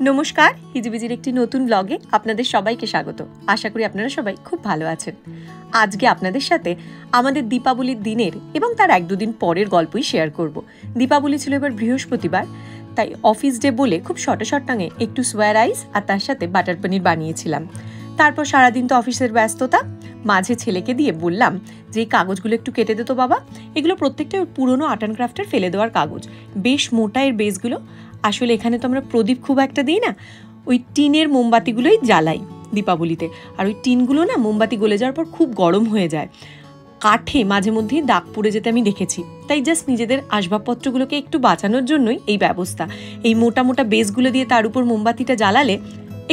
নমস্কার, হিজিবিজির একটি নতুন ব্লগে আপনাদের সবাইকে স্বাগত। আশা করি আপনারা সবাই খুব ভালো আছেন। আজকে আপনাদের সাথে আমাদের দীপাবলির দিনের এবং তার এক দুদিন পরের গল্পই শেয়ার করব। দীপাবলি ছিল এবার বৃহস্পতিবার, তাই অফিস ডে বলে খুব শর্টে একটু সোয়া রাইস আর তার সাথে বাটার পনির বানিয়েছিলাম। তারপর সারাদিন তো অফিসের ব্যস্ততা, মাঝে ছেলেকে দিয়ে বললাম যে এই কাগজগুলো একটু কেটে দে তো বাবা। এগুলো প্রত্যেকটা পুরনো আর্ট অ্যান্ড ক্রাফটের ফেলে দেওয়ার কাগজ, বেশ মোটা এর বেসগুলো। আসলে এখানে তো আমরা প্রদীপ খুব একটা দিই না, ওই টিনের মোমবাতিগুলোই জ্বালাই দীপাবলিতে। আর ওই টিনগুলো না মোমবাতি গলে যাওয়ার পর খুব গরম হয়ে যায়, কাঠে মাঝে মধ্যেই দাগ পড়ে যেতে আমি দেখেছি। তাই জাস্ট নিজেদের আসবাবপত্রগুলোকে একটু বাঁচানোর জন্যই এই ব্যবস্থা। এই মোটা মোটা বেসগুলো দিয়ে তার উপর মোমবাতিটা জ্বালালে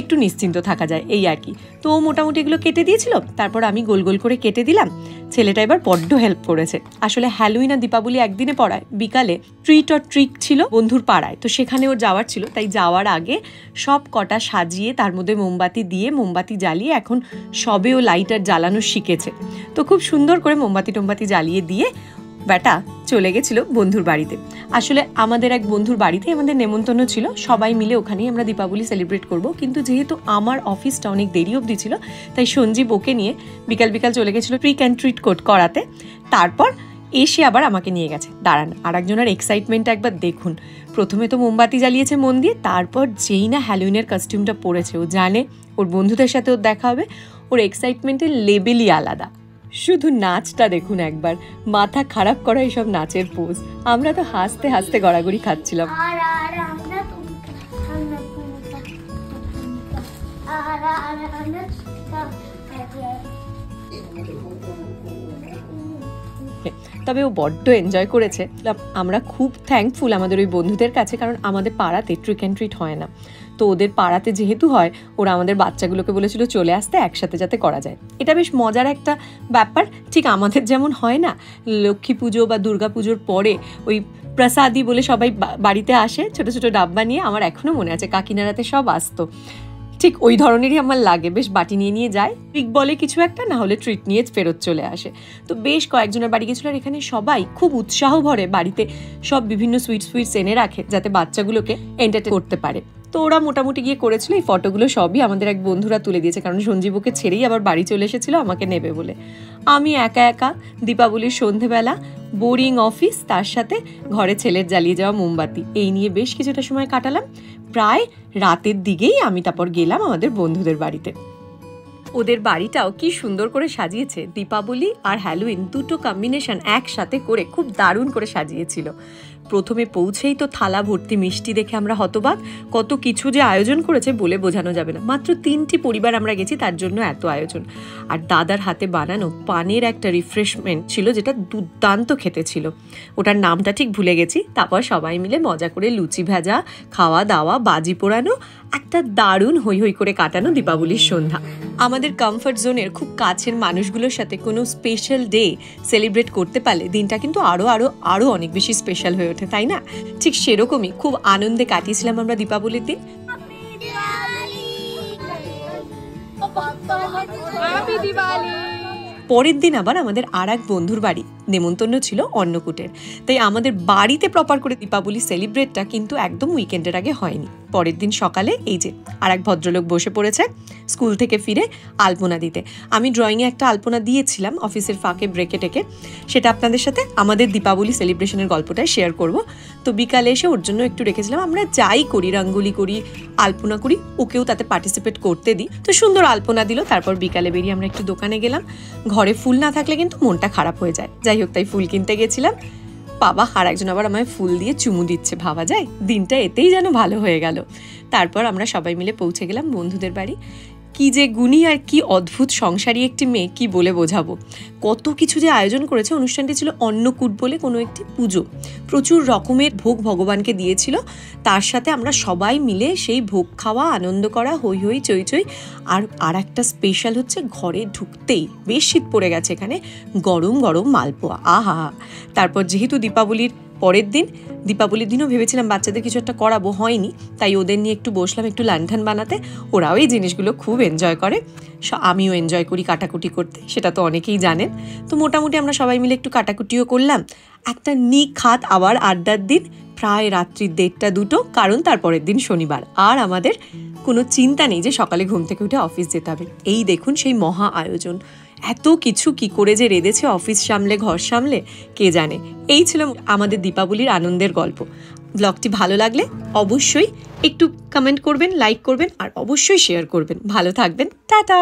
একটু নিশ্চিন্ত থাকা যায়, এই আর কি। তো ও মোটামুটি এগুলো কেটে দিয়েছিল, তারপর আমি গোল গোল করে কেটে দিলাম। ছেলেটা এবার বড্ড হেল্প করেছে। আসলে হ্যালোইন আর দীপাবলি একদিনে পড়ায়, বিকালে ট্রিট অর ট্রিক ছিল বন্ধুর পাড়ায়, তো সেখানে ওর যাওয়ার ছিল। তাই যাওয়ার আগে সব কটা সাজিয়ে তার মধ্যে মোমবাতি দিয়ে মোমবাতি জ্বালিয়ে এখন সবে ও লাইটার জ্বালানো শিখেছে। তো খুব সুন্দর করে মোমবাতি জ্বালিয়ে দিয়ে বেটা চলে গেছিল বন্ধুর বাড়িতে। আসলে আমাদের এক বন্ধুর বাড়িতে আমাদের নেমন্তন্ন ছিল, সবাই মিলে ওখানেই আমরা দীপাবলি সেলিব্রেট করব। কিন্তু যেহেতু আমার অফিসটা অনেক দেরি অবধি ছিল, তাই সঞ্জীব ওকে নিয়ে বিকাল চলে গেছিলো ট্রিক অ্যান্ড ট্রিট করাতে। তারপর এসে আবার আমাকে নিয়ে গেছে। দাঁড়ান, আর একজনের এক্সাইটমেন্টটা একবার দেখুন। প্রথমে তো মোমবাতি জ্বালিয়েছে মন দিয়ে, তারপর যেই না হ্যালোইনের কস্টিউমটা পরেছে, ও জানে ওর বন্ধুদের সাথে ওর দেখা হবে, ওর এক্সাইটমেন্টের লেভেলই আলাদা। শুধু নাচটা দেখুন একবার, মাথা খারাপ করা এইসব নাচের পোজ। আমরা তো হাসতে হাসতে গড়াগড়ি খাচ্ছিলাম। তবে ও বড্ড এনজয় করেছে। আমরা খুব থ্যাঙ্কফুল আমাদের ওই বন্ধুদের কাছে, কারণ আমাদের পাড়াতে ট্রিক অ্যান্ড ট্রিট হয় না। তো ওদের পাড়াতে যেহেতু হয়, ওরা আমাদের বাচ্চাগুলোকে বলেছিল চলে আসতে, একসাথে যাতে করা যায়। এটা বেশ মজার একটা ব্যাপার। ঠিক আমাদের যেমন হয় না লক্ষ্মী পুজো বা দুর্গা পুজোর পরে ওই প্রসাদি বলে সবাই বাড়িতে আসে ছোট ছোট ডাব্বা নিয়ে, আমার এখনো মনে আছে কাকিনারাতে সব আসতো, ঠিক ওই ধরনেরই আমার লাগে। বেশ বাটি নিয়ে যায়, ট্রিক বলে কিছু একটা, না হলে ট্রিট নিয়ে ফেরত চলে আসে। তো বেশ কয়েকজনের বাড়ি গেছিল, আর এখানে সবাই খুব উৎসাহ ভরে বাড়িতে সব বিভিন্ন সুইটস এনে রাখে যাতে বাচ্চাগুলোকে এন্টারটেইন করতে পারে। তো ওরা মোটামুটি গিয়ে করেছিল। এই ফটোগুলো সবই আমাদের এক বন্ধুরা তুলে দিয়েছে, কারণ সঞ্জীবকে ছেড়েই আবার বাড়ি চলে এসেছিল আমাকে নেবে বলে। আমি একা দীপাবলির সন্ধেবেলা বোরিং অফিস, তার সাথে ঘরে ছেলের জ্বালিয়ে যাওয়া মোমবাতি, এই নিয়ে বেশ কিছুটা সময় কাটালাম। প্রায় রাতের দিকেই আমি তারপর গেলাম আমাদের বন্ধুদের বাড়িতে। ওদের বাড়িটাও কি সুন্দর করে সাজিয়েছে, দীপাবলি আর হ্যালোইন দুটো কম্বিনেশন একসাথে করে খুব দারুণ করে সাজিয়েছিল। প্রথমে পৌঁছেই তো থালা ভর্তি মিষ্টি দেখে আমরা হতবাক। কত কিছু যে আয়োজন করেছে বলে বোঝানো যাবে না। মাত্র 3টি পরিবার আমরা গেছি, তার জন্য এত আয়োজন। আর দাদার হাতে বানানো পানের একটা রিফ্রেশমেন্ট ছিল, যেটা দুর্দান্ত খেতে ছিল। ওটার নামটা ঠিক ভুলে গেছি। তারপর সবাই মিলে মজা করে লুচি ভাজা, খাওয়া দাওয়া, বাজি পোড়ানো, একটা দারুণ হই করে কাটানো দীপাবলির সন্ধ্যা। আমাদের কমফর্ট জোনের খুব কাছের মানুষগুলোর সাথে কোনো স্পেশাল ডে সেলিব্রেট করতে পারলে দিনটা কিন্তু আরো অনেক বেশি স্পেশাল হয়ে ওঠে, তাই না? ঠিক সেরকমই খুব আনন্দে কাটিয়েছিলাম আমরা দীপাবলির দিন। পরের দিন আবার আমাদের আর এক বন্ধুর বাড়ি নেমন্তন্ন ছিল অন্নকূটের। তাই আমাদের বাড়িতে প্রপার করে দীপাবলি সেলিব্রেটটা কিন্তু একদম উইকেন্ডের আগে হয়নি। পরের দিন সকালে এই যে আর এক ভদ্রলোক বসে পড়েছে স্কুল থেকে ফিরে আলপনা দিতে। আমি ড্রয়িংয়ে একটা আলপনা দিয়েছিলাম অফিসের ফাঁকে ব্রেকে টেকে, সেটা আপনাদের সাথে আমাদের দীপাবলি সেলিব্রেশনের গল্পটাই শেয়ার করব। তো বিকালে এসে ওর জন্য একটু রেখেছিলাম। আমরা যাই করি, রঙ্গোলি করি, আলপনা করি, ওকেও তাতে পার্টিসিপেট করতে দিই। তো সুন্দর আলপনা দিল। তারপর বিকালে বেরিয়ে আমরা একটু দোকানে গেলাম। ঘরে ফুল না থাকলে কিন্তু মনটা খারাপ হয়ে যায়। যাই হোক, তাই ফুল কিনতে গেছিলাম। বাবা আর একজন আবার আমায় ফুল দিয়ে চুমু দিচ্ছে, ভাবা যায় দিনটা এতেই যেন ভালো হয়ে গেল। তারপর আমরা সবাই মিলে পৌঁছে গেলাম বন্ধুদের বাড়ি। কি যে গুণী আর কি অদ্ভুত সংসারী একটি মেয়ে, কি বলে বোঝাবো। কত কিছু যে আয়োজন করেছে। অনুষ্ঠানটি ছিল অন্নকূট বলে কোনো একটি পুজো, প্রচুর রকমের ভোগ ভগবানকে দিয়েছিল। তার সাথে আমরা সবাই মিলে সেই ভোগ খাওয়া, আনন্দ করা, হই চই। আর একটা স্পেশাল হচ্ছে ঘরে ঢুকতেই, বেশ শীত পড়ে গেছে এখানে, গরম মালপোয়া, আহা। তারপর যেহেতু পরের দিন দীপাবলির দিনও ভেবেছিলাম বাচ্চাদের কিছু একটা করাবো, হয়নি। তাই ওদের নিয়ে একটু বসলাম একটু ল্যান্টার্ন বানাতে। ওরাও এই জিনিসগুলো খুব এনজয় করে, আমিও এনজয় করি কাটাকুটি করতে, সেটা তো অনেকেই জানেন। তো মোটামুটি আমরা সবাই মিলে একটু কাটাকুটিও করলাম। একটা নিখাত আবার আড্ডার দিন প্রায় রাত্রি 1:30-2, কারণ তারপরের দিন শনিবার। আর আমাদের কোনো চিন্তা নেই যে সকালে ঘুম থেকে উঠে অফিস যেতে হবে। এই দেখুন সেই মহা আয়োজন, এত কিছু কি করে যে রেঁধেছে অফিস সামলে ঘর সামলে কে জানে। এই ছিল আমাদের দীপাবলির আনন্দের গল্প। ব্লগটি ভালো লাগলে অবশ্যই একটু কমেন্ট করবেন, লাইক করবেন আর অবশ্যই শেয়ার করবেন। ভালো থাকবেন, টাটা।